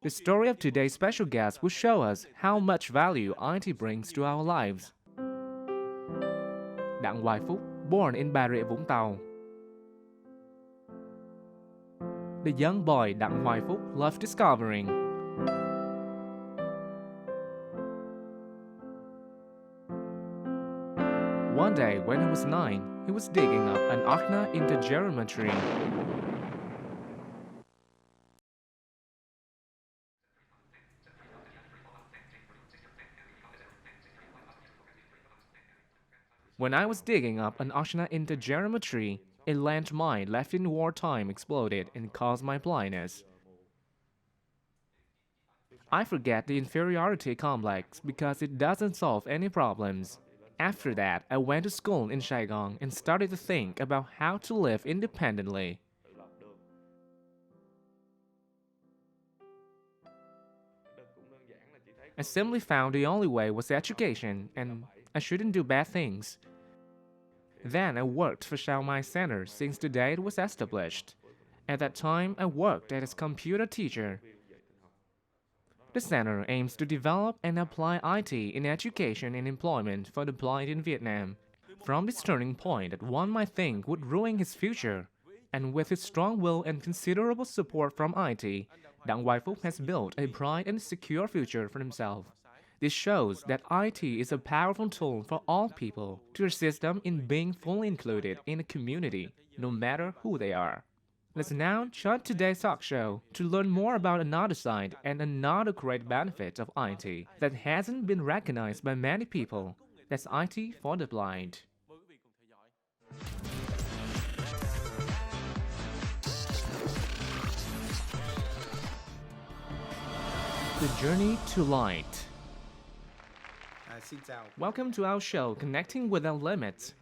The story of today's special guest will show us how much value IT brings to our lives. Đặng Hoài Phúc, born in Bà Rịa Vũng Tàu. The young boy Đặng Hoài Phúc loved discovering. One day, when he was 9, he was digging up an Ochna interferometry. When I was digging up an Ochna interferometry, a landmine left in wartime exploded and caused my blindness. I forget the inferiority complex because it doesn't solve any problems. After that, I went to school in Saigon and started to think about how to live independently. I simply found the only way was education, and I shouldn't do bad things. Then I worked for Chiang Mai Center since the day it was established. At that time, I worked as a computer teacher. The center aims to develop and apply IT in education and employment for the blind in Vietnam. From this turning point that one might think would ruin his future, and with his strong will and considerable support from IT, Đặng Hoài Phúc has built a bright and secure future for himself. This shows that IT is a powerful tool for all people to assist them in being fully included in a community, no matter who they are. Let's now join today's talk show to learn more about another side and another great benefit of IT that hasn't been recognized by many people. That's IT for the blind. The Journey to Light. Welcome to our show, Connecting Without Limits.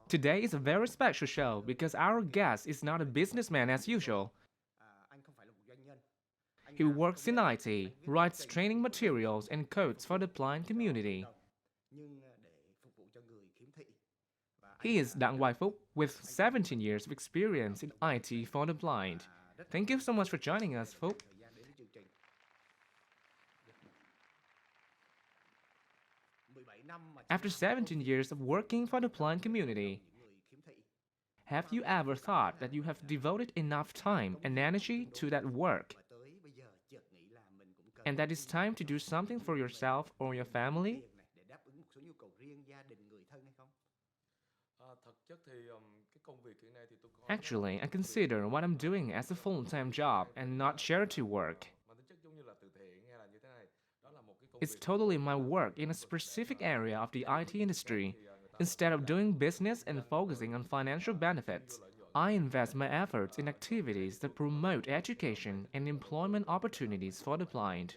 Today is a very special show because our guest is not a businessman as usual. He works in IT, writes training materials and codes for the blind community. He is Đặng Hoài Phúc with 17 years of experience in IT for the blind. Thank you so much for joining us, Phúc. After 17 years of working for the blind community, have you ever thought that you have devoted enough time and energy to that work, and that it's time to do something for yourself or your family? Actually, I consider what I'm doing as a full-time job and not charity work. It's totally my work in a specific area of the IT industry. Instead of doing business and focusing on financial benefits, I invest my efforts in activities that promote education and employment opportunities for the blind.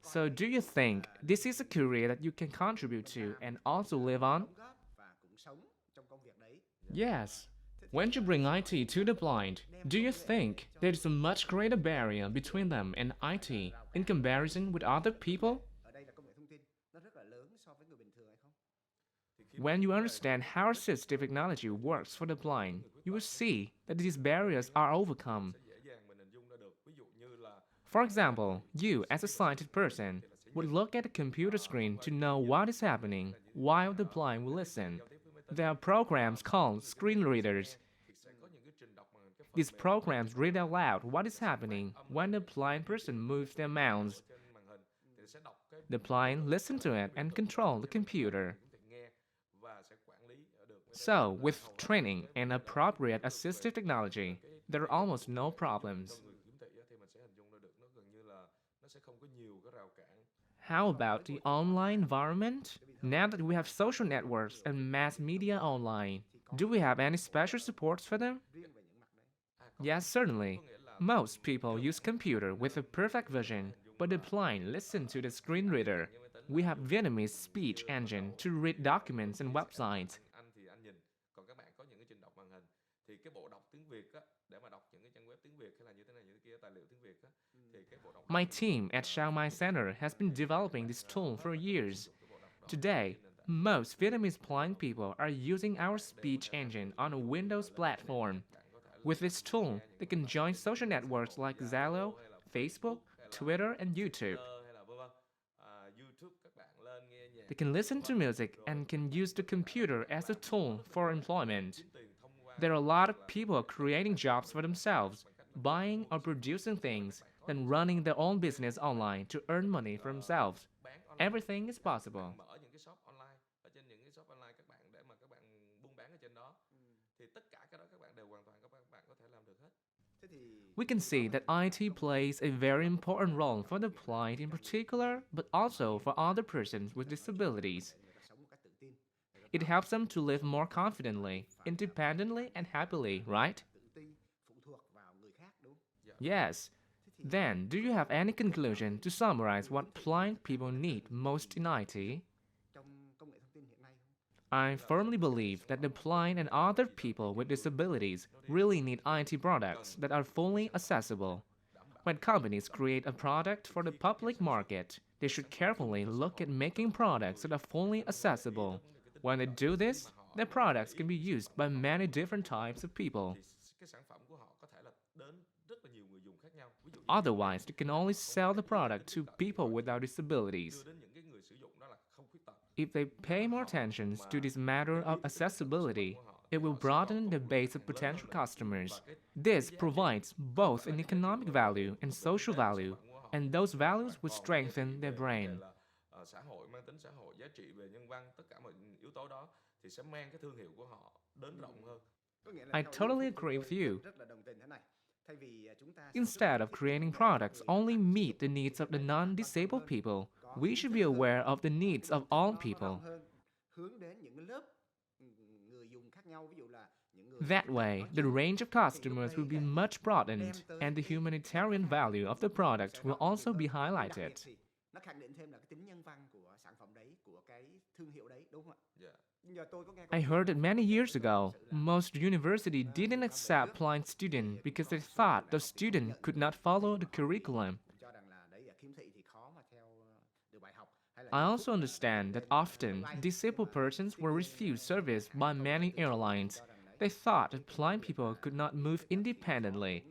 So do you think this is a career that you can contribute to and also live on? Yes. When you bring IT to the blind, do you think there is a much greater barrier between them and IT in comparison with other people? When you understand how assistive technology works for the blind, you will see that these barriers are overcome. For example, you as a sighted person would look at a computer screen to know what is happening, while the blind will listen. There are programs called screen readers. These programs read out loud what is happening when the blind person moves their mouse. The blind listen to it and control the computer. So, with training and appropriate assistive technology, there are almost no problems. How about the online environment? Now that we have social networks and mass media online, do we have any special supports for them? Yes, certainly. Most people use computer with a perfect vision, but the blind listen to the screen reader. We have Vietnamese speech engine to read documents and websites. My team at Chiang Mai Center has been developing this tool for years. Today, most Vietnamese blind people are using our speech engine on a Windows platform. With this tool, they can join social networks like Zalo, Facebook, Twitter, and YouTube. They can listen to music and can use the computer as a tool for employment. There are a lot of people creating jobs for themselves, buying or producing things, then running their own business online to earn money for themselves. Everything is possible. We can see that IT plays a very important role for the blind in particular, but also for other persons with disabilities. It helps them to live more confidently, independently, and happily, right? Yes. Then, do you have any conclusion to summarize what blind people need most in IT? I firmly believe that the blind and other people with disabilities really need IT products that are fully accessible. When companies create a product for the public market, they should carefully look at making products that are fully accessible. When they do this, their products can be used by many different types of people. Otherwise, they can only sell the product to people without disabilities. If they pay more attention to this matter of accessibility, it will broaden the base of potential customers. This provides both an economic value and social value, and those values will strengthen their brain. I totally agree with you. Instead of creating products only meet the needs of the non-disabled people, we should be aware of the needs of all people. That way, the range of customers will be much broadened, and the humanitarian value of the product will also be highlighted. I heard that many years ago, most universities didn't accept blind students because they thought the student could not follow the curriculum. I also understand that often disabled persons were refused service by many airlines. They thought that blind people could not move independently.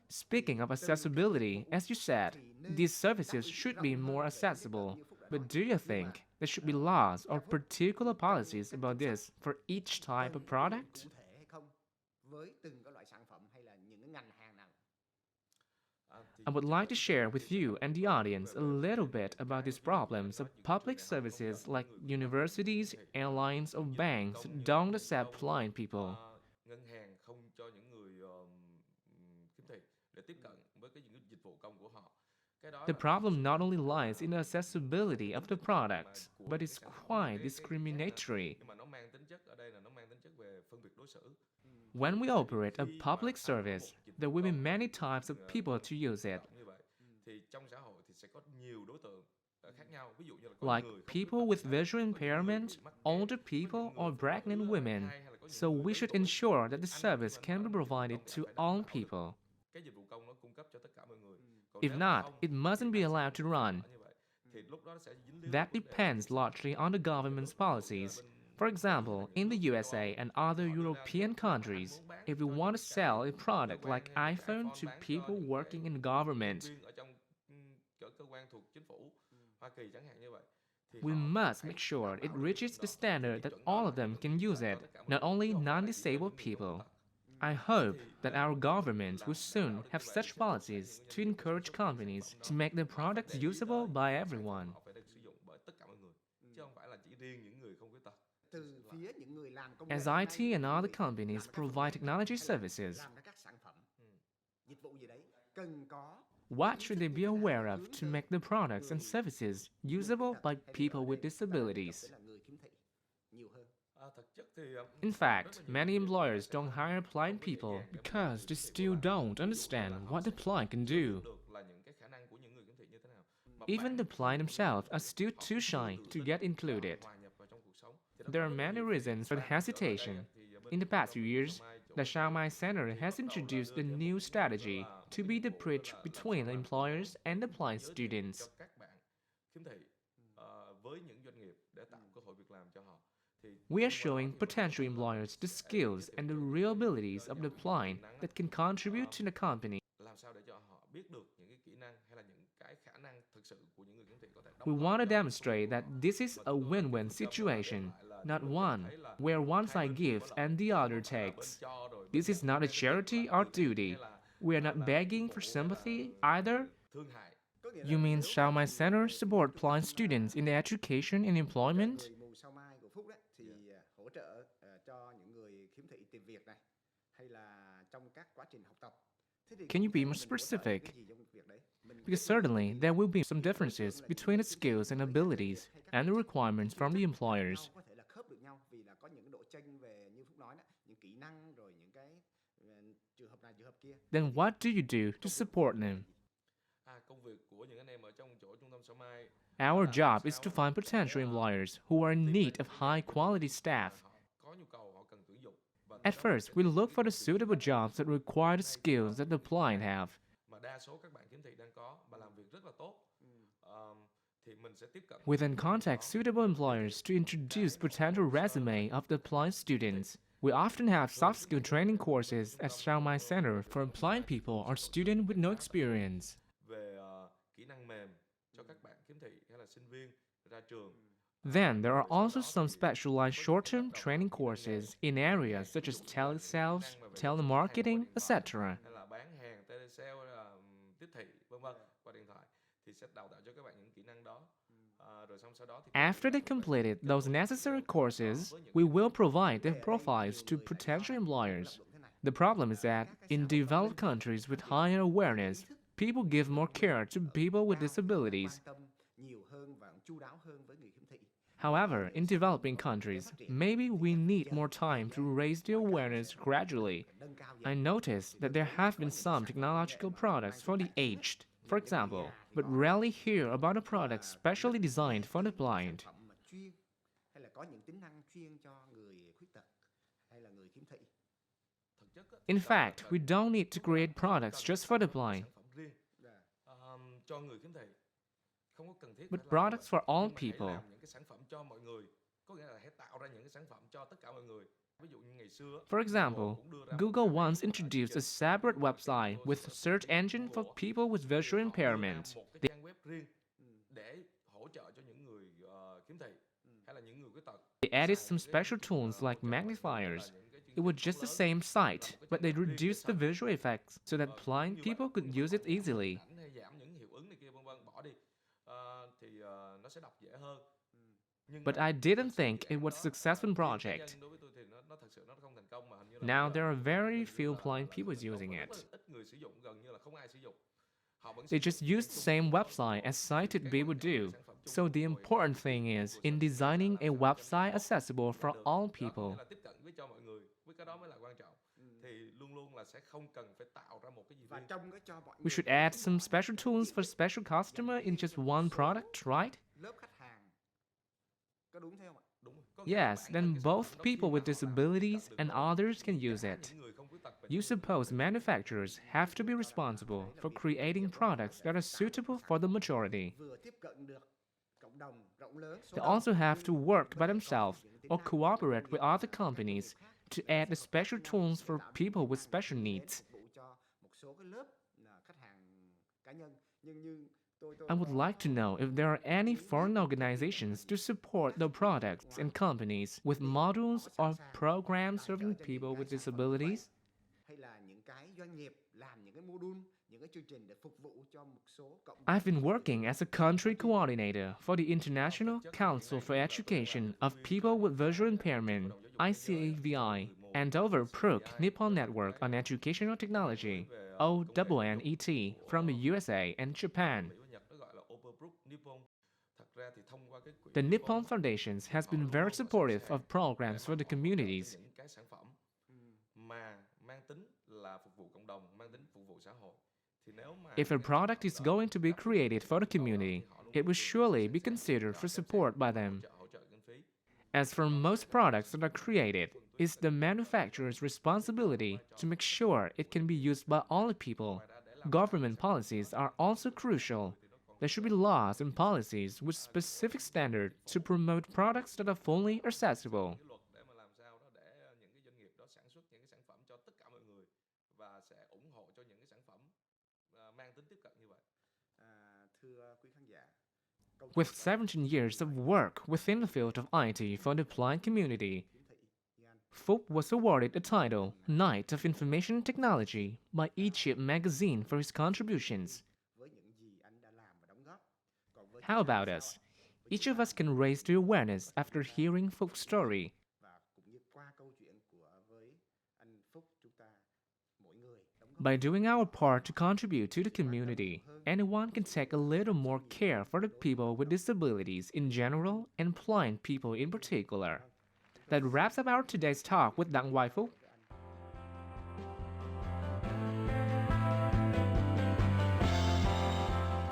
Speaking of accessibility, as you said, these services should be more accessible. But do you think there should be laws or particular policies about this for each type of product? I would like to share with you and the audience a little bit about these problems of public services like universities, airlines, or banks that don't accept blind people. The problem not only lies in the accessibility of the products, but is quite discriminatory. When we operate a public service, there will be many types of people to use it, like people with visual impairment, older people, or pregnant women. So we should ensure that the service can be provided to all people. If not, it mustn't be allowed to run. That depends largely on the government's policies. For example, in the USA and other European countries, if we want to sell a product like iPhone to people working in government, we must make sure it reaches the standard that all of them can use it, not only non-disabled people. I hope that our government will soon have such policies to encourage companies to make their products usable by everyone. As IT and other companies provide technology services, what should they be aware of to make the products and services usable by people with disabilities? In fact, many employers don't hire blind people because they still don't understand what the blind can do. Even the blind themselves are still too shy to get included. There are many reasons for the hesitation. In the past few years, the Chiang Mai Center has introduced a new strategy to be the bridge between the employers and the blind students. We are showing potential employers the skills and the real abilities of the applying that can contribute to the company. We want to demonstrate that this is a win-win situation, not one where one side gives and the other takes. This is not a charity or duty. We are not begging for sympathy either. You mean shall my center support blind students in education and employment? Người mù sao mai của Phúc đấy thì hỗ trợ cho những người khiếm thị tìm việc này hay là trong các quá trình học tập. Thế thì Can you be cụ thể more mình hỗ trợ những specific? cái gì trong việc đấy? Mình Because certainly there will be some differences between the skills and abilities and the requirements from the employers. có thể là khớp được nhau vì là có những cái độ chênh về như Phúc nói đó, những kỹ năng rồi những cái trường hợp này trường hợp kia. Then what do you do to support them? Our job is to find potential employers who are in need of high quality staff. At first, we look for the suitable jobs that require the skills that the client have. We then contact suitable employers to introduce potential resume of the applying students. We often have soft skill training courses at Chiang Mai Center for applying people or students with no experience. Then there are also some specialized short-term training courses in areas such as telesales, telemarketing, etc. After they completed those necessary courses, we will provide their profiles to potential employers. The problem is that in developed countries with higher awareness, people give more care to people with disabilities. However, in developing countries, maybe we need more time to raise the awareness gradually. I noticed that there have been some technological products for the aged, for example, but rarely hear about a product specially designed for the blind. In fact, we don't need to create products just for the blind, but products for all people. For example, Google once introduced a separate website with a search engine for people with visual impairment. They added some special tools like magnifiers. It was just the same site, but they reduced the visual effects so that blind people could use it easily. But I didn't think it was a successful project. Now there are very few blind people using it. They just use the same website as sighted people do. So the important thing is in designing a website accessible for all people. We should add some special tools for special customer in just one product, right? Yes, then both people with disabilities and others can use it. You suppose manufacturers have to be responsible for creating products that are suitable for the majority. They also have to work by themselves or cooperate with other companies to add the special tools for people with special needs. I would like to know if there are any foreign organizations to support the products and companies with modules or programs serving people with disabilities. I've been working as a country coordinator for the International Council for Education of People with Visual Impairment, ICAVI, and over PROOC Nippon Network on Educational Technology, ONNET, from the USA and Japan. The Nippon Foundation has been very supportive of programs for the communities. If a product is going to be created for the community, it will surely be considered for support by them. As for most products that are created, it's the manufacturer's responsibility to make sure it can be used by all people. Government policies are also crucial. There should be laws and policies with specific standards to promote products that are fully accessible. cái luật để mà làm sao đó để những cái doanh nghiệp đó sản xuất những cái sản phẩm cho tất cả mọi người và sẽ ủng hộ cho những cái sản phẩm mang tính tiếp cận như vậy. Thưa quý khán giả, With 17 years of work within the field of IT for the applied community, Phúc was awarded the title Knight of Information Technology by eChip magazine for his contributions. với những gì anh đã làm và đóng góp. Còn với How about us? Each of us can raise the awareness after hearing Phúc story. và cũng như qua câu chuyện với anh Phúc, chúng ta mỗi người đóng góp By doing our part to contribute to the community, anyone can take a little more care for the people with disabilities in general and blind people in particular. That wraps up our today's talk with Đặng Hoài Phúc.